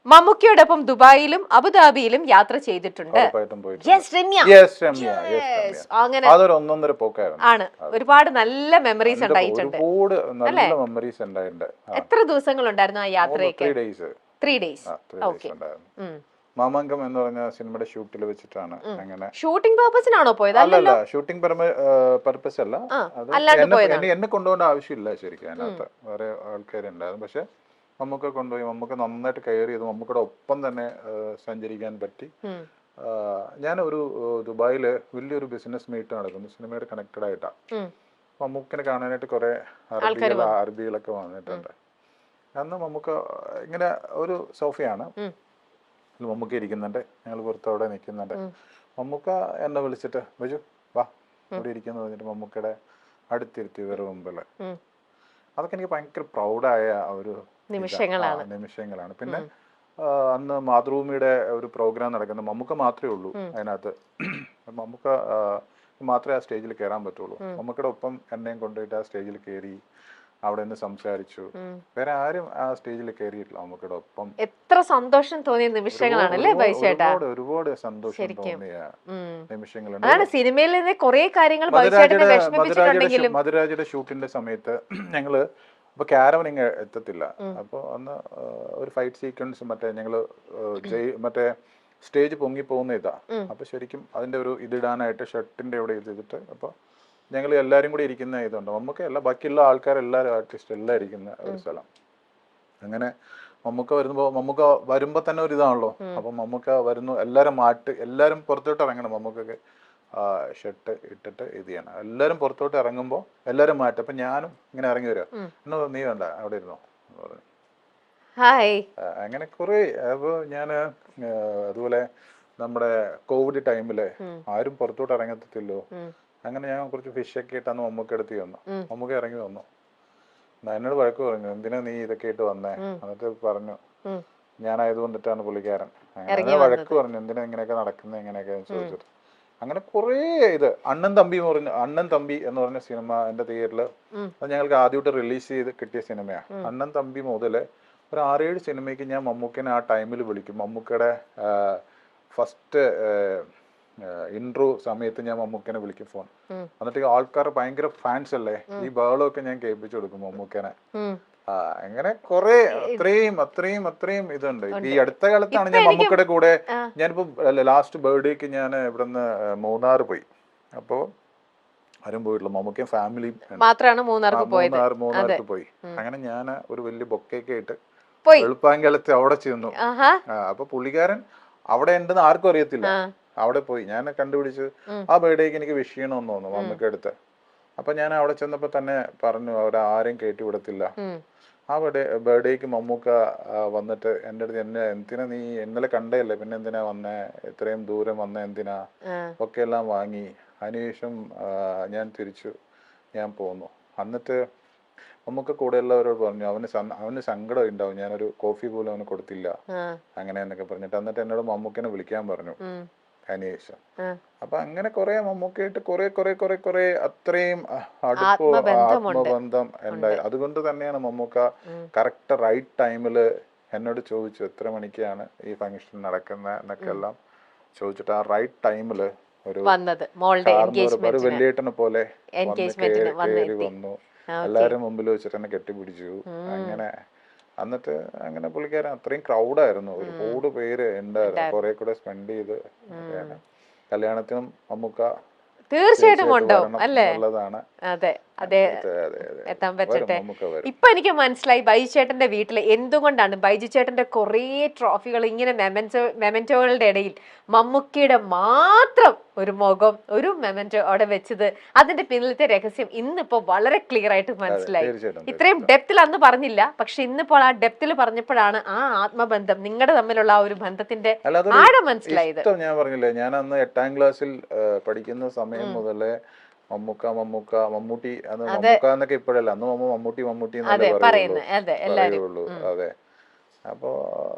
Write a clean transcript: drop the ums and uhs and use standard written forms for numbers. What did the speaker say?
മമ്മൂക്കയോടൊപ്പം ദുബായിലും അബുദാബിയിലും യാത്ര ചെയ്തിട്ടുണ്ട്. അങ്ങനെ അതൊരു ഒന്നൊന്നര പോക്കായിരുന്നു. ആണ്. ഒരുപാട് നല്ല മെമ്മറീസ് ഉണ്ടായിട്ടുണ്ട്. ഒരുപാട് നല്ല മെമ്മറീസ് ഉണ്ടായിട്ടുണ്ട്. എത്ര ദിവസങ്ങൾ ഉണ്ടായിരുന്നു ആ യാത്രയൊക്കെ? 3 days. ഓക്കെ. മാമാങ്കം എന്ന് പറഞ്ഞ സിനിമയുടെ ഷൂട്ടിൽ വെച്ചിട്ടാണ്. അങ്ങനെ ഷൂട്ടിംഗ് പർപ്പസിനാണോ പോയത്? അല്ലല്ല, ഷൂട്ടിംഗ് പർപ്പസ് അല്ല. എന്നെ കൊണ്ടുപോകേണ്ട ആവശ്യമില്ല ശരിക്കും. അതിനകത്ത് വേറെ ആൾക്കാരുണ്ടായിരുന്നു. പക്ഷെ നമുക്ക് കൊണ്ടുപോയി, നമുക്ക് നന്നായിട്ട് കെയർ ചെയ്തു, നമുക്കിവിടെ ഒപ്പം തന്നെ സഞ്ചരിക്കാൻ പറ്റി. ഞാൻ ഒരു ദുബായില് വലിയൊരു ബിസിനസ് മീറ്റ് നടക്കുന്നു, സിനിമയുടെ കണക്റ്റഡ് ആയിട്ടാ. മമ്മൂക്കിനെ കാണാനായിട്ട് കുറെ അറബികളൊക്കെ വന്നിട്ടുണ്ട്. അന്ന് നമുക്ക് ഇങ്ങനെ ഒരു സോഫയാണ്, മമ്മൂക്ക ഇരിക്കുന്നുണ്ട്, ഞങ്ങൾ പുറത്തവിടെ നിൽക്കുന്നുണ്ട്. മമ്മൂക്ക എന്നെ വിളിച്ചിട്ട് ബിജു വാ ഇവിടെ ഇരിക്കുന്നു പറഞ്ഞിട്ട് മമ്മൂക്കയുടെ അടുത്തിരുത്തി ഇവരുടെ മുമ്പില്. അതൊക്കെ എനിക്ക് ഭയങ്കര പ്രൗഡായ ഒരു നിമിഷങ്ങളാണ്. പിന്നെ അന്ന് മാതൃഭൂമിയുടെ ഒരു പ്രോഗ്രാം നടക്കുന്നത്, മമ്മൂക്ക മാത്രമേ ഉള്ളൂ അതിനകത്ത്. മമ്മൂക്ക മാത്രമേ ആ സ്റ്റേജിൽ കയറാൻ പറ്റുള്ളൂ. മമ്മൂക്കയുടെ ഒപ്പം എന്നെയും കൊണ്ടുപോയിട്ട് ആ സ്റ്റേജിൽ കയറി, അവിടെ നിന്ന് സംസാരിച്ചു. വേറെ ആരും ആ സ്റ്റേജിൽ കയറിയിട്ടില്ല മമ്മൂക്കയുടെ ഒപ്പം. എത്ര സന്തോഷം തോന്നിയ നിമിഷങ്ങളാണല്ലേ ബൈചേട്ടാ? ഒരുപാട് സന്തോഷം തോന്നിയ നിമിഷങ്ങളുണ്ട്. അതാണ് സിനിമയിൽ നിന്ന് കുറെ കാര്യങ്ങൾ മധുരാജയുടെ ഷൂട്ടിന്റെ സമയത്ത് ഞങ്ങള് അപ്പൊ ക്യാരവൻ ഇങ്ങ് എത്തത്തില്ല. അപ്പൊ അന്ന് ഒരു ഫൈറ്റ് സീക്വൻസ് ഞങ്ങള് മറ്റേ സ്റ്റേജ് പൊങ്ങി പോകുന്ന ഇതാ. അപ്പൊ ശരിക്കും അതിന്റെ ഒരു ഇതിടാനായിട്ട് ഷർട്ടിന്റെ ഇവിടെ ചെയ്തിട്ട്, അപ്പൊ ഞങ്ങൾ എല്ലാരും കൂടി ഇരിക്കുന്ന ഇതുണ്ട്. മമ്മൂക്ക അല്ല, ബാക്കിയുള്ള ആൾക്കാരെല്ലാരും, ആർട്ടിസ്റ്റ് എല്ലാം ഇരിക്കുന്ന ഒരു സ്ഥലം. അങ്ങനെ മമ്മൂക്ക വരുമ്പോ തന്നെ ഒരു ഇതാണല്ലോ. അപ്പൊ മമ്മൂക്ക വരുന്നു, എല്ലാരും പുറത്തോട്ട് ഇറങ്ങണം. മമ്മൂക്കൊക്കെ ഷർട്ട് ഇട്ടിട്ട് ഇത് ചെയ്യണം. എല്ലാരും പുറത്തോട്ട് ഇറങ്ങുമ്പോ എല്ലാരും മാറ്റും. അപ്പൊ ഞാനും ഇങ്ങനെ ഇറങ്ങി വരിക, നീ വേണ്ട അവിടെ ഇരുന്നോ പറഞ്ഞു. അങ്ങനെ കുറെ. അപ്പൊ ഞാന് അതുപോലെ നമ്മുടെ കോവിഡ് ടൈമില് ആരും പുറത്തോട്ട് ഇറങ്ങത്തില്ലോ. അങ്ങനെ ഞാൻ കുറച്ച് ഫിഷൊക്കെ ഇട്ടാന്ന് മമ്മൂക്ക എടുത്ത് വന്നു. മമ്മൂക്ക ഇറങ്ങി വന്നു, എന്നോട് വഴക്ക് പറഞ്ഞു, എന്തിനാ നീ ഇതൊക്കെ ഇട്ട് വന്നേ? എന്നിട്ട് പറഞ്ഞു ഞാനായതുകൊണ്ടിട്ടാണ് പുള്ളിക്കാരൻ. അങ്ങനെ വഴക്ക് പറഞ്ഞു, എന്തിനാ ഇങ്ങനെയൊക്കെ നടക്കുന്നത് എങ്ങനെയൊക്കെ ചോദിച്ചിട്ട്. അങ്ങനെ കുറേ ഇത്. അണ്ണൻ തമ്പി എന്ന് പറഞ്ഞ സിനിമ എന്റെ തിയേറ്ററിൽ അത് ഞങ്ങൾക്ക് ആദ്യമായിട്ട് റിലീസ് ചെയ്ത് കിട്ടിയ സിനിമയാണ്. അണ്ണൻ തമ്പി മുതല് ഒരു 6-7 സിനിമയ്ക്ക് ഞാൻ മമ്മൂക്കനെ ആ ടൈമിൽ വിളിക്കും. മമ്മൂക്കയുടെ ഫസ്റ്റ് ഇൻട്രോ സമയത്ത് ഞാൻ മമ്മൂക്കനെ വിളിക്കും ഫോൺ. എന്നിട്ട് ആൾക്കാർ ഭയങ്കര ഫാൻസ് അല്ലേ, ഈ ബഹളമൊക്കെ ഞാൻ കേൾപ്പിച്ചു കൊടുക്കും മമ്മൂക്കനെ. അങ്ങനെ കുറെ അത്രയും ഇതുണ്ട്. ഈ അടുത്ത കാലത്താണ് ഞാൻ മമ്മൂക്കയുടെ കൂടെ, ഞാനിപ്പോ ലാസ്റ്റ് ബർത്ത്ഡേക്ക് ഞാൻ ഇവിടുന്ന് മൂന്നാർ പോയി. അപ്പോ ആരും പോയിട്ടുള്ളൂ, മമ്മൂക്കയും ഫാമിലിയും മൂന്നാർക്ക് പോയി. അങ്ങനെ ഞാൻ ഒരു വലിയ ബൊക്കെയൊക്കെ ഇട്ട് വെളുപ്പാങ്കലത്ത് അവിടെ ചെന്നു. അപ്പൊ പുള്ളിക്കാരൻ അവിടെ ഉണ്ടെന്ന് ആർക്കും അറിയത്തില്ല. അവിടെ പോയി ഞാൻ കണ്ടുപിടിച്ച് ആ ബർത്ത്ഡേക്ക് എനിക്ക് വിഷ് ചെയ്യണമെന്ന് തോന്നുന്നു മമ്മൂക്ക അടുത്ത്. അപ്പൊ ഞാൻ അവിടെ ചെന്നപ്പോ തന്നെ പറഞ്ഞു അവരാരെയും കയറ്റി വിടത്തില്ല. ആ ബർത്ത്ഡേക്ക് മമ്മൂക്ക വന്നിട്ട് എൻ്റെ അടുത്ത് എന്തിനാ നീ ഇന്നലെ കണ്ടേയല്ലേ, പിന്നെ എന്തിനാ വന്നേ, ഇത്രയും ദൂരം വന്ന എന്തിനാ, ഒക്കെ എല്ലാം വാങ്ങി. അതിനുശേഷം ഞാൻ പോന്നു. എന്നിട്ട് മമ്മൂക്ക കൂടെയുള്ളവരോട് പറഞ്ഞു അവന് സങ്കടം ഉണ്ടാവും, ഞാനൊരു കോഫി പോലും അവന് കൊടുത്തില്ല അങ്ങനെ എന്നൊക്കെ പറഞ്ഞിട്ട്. എന്നിട്ട് എന്നോട് മമ്മൂക്കനെ വിളിക്കാൻ പറഞ്ഞു അതിനുശേഷം. അപ്പൊ അങ്ങനെ കുറെ മമ്മൂക്കയായിട്ട് കുറെ അത്രയും ആത്മബന്ധം ഉണ്ടായി. അതുകൊണ്ട് തന്നെയാണ് മമ്മൂക്ക കറക്റ്റ് റൈറ്റ് ടൈമില് എന്നോട് ചോദിച്ചു എത്ര മണിക്കാണ് ഈ ഫംഗ്ഷൻ നടക്കുന്നത് എന്നൊക്കെ എല്ലാം ചോദിച്ചിട്ട് ആ റൈറ്റ് ടൈമില് ഒരു വെള്ളിയേട്ടനെ പോലെ കയറി വന്നു. എല്ലാരും മുമ്പിൽ വെച്ചിട്ട് എന്നെ കെട്ടിപ്പിടിച്ചു. അങ്ങനെ എന്നിട്ട് അങ്ങനെ പുള്ളിക്കാരൻ അത്രയും ക്രൗഡായിരുന്നു, ഒരുപാട് പേര് ഉണ്ടായിരുന്നു. കുറെ കൂടെ സ്പെൻഡ് ചെയ്ത് കല്യാണത്തിനും മമ്മൂക്ക തീർച്ചയായിട്ടും ഉണ്ടാവും അല്ലേ? അതെ അതെ, എത്താൻ പറ്റട്ടെ. ഇപ്പൊ എനിക്ക് മനസ്സിലായി ബൈജു ചേട്ടന്റെ വീട്ടിൽ എന്തുകൊണ്ടാണ് ബൈജു ചേട്ടന്റെ കുറെ ട്രോഫികൾ ഇങ്ങനെ മെമന്റോകളുടെ ഇടയിൽ മമ്മൂക്കയുടെ മാത്രം ഒരു മുഖം, ഒരു മെമന്റോ അവിടെ വെച്ചത്. അതിന്റെ പിന്നിലത്തെ രഹസ്യം ഇന്നിപ്പോ വളരെ ക്ലിയർ ആയിട്ട് മനസ്സിലായി. ഇത്രയും ഡെപ്തിൽ അന്ന് പറഞ്ഞില്ല, പക്ഷെ ഇന്നിപ്പോൾ ആ ഡെപ്തിൽ പറഞ്ഞപ്പോഴാണ് ആ ആത്മബന്ധം, നിങ്ങളുടെ തമ്മിലുള്ള ആ ഒരു ബന്ധത്തിന്റെ ആഴം മനസ്സിലായത്. ഞാൻ പറഞ്ഞില്ലേ, ഞാൻ അന്ന് 8ാം ക്ലാസ്സിൽ പഠിക്കുന്ന സമയം മുതലേ മമ്മൂട്ടി എന്നൊക്കെ ഇപ്പോഴല്ല, അന്ന് മമ്മൂട്ടി എന്നല്ലേ പറയുള്ളൂ. അതെ. അപ്പോ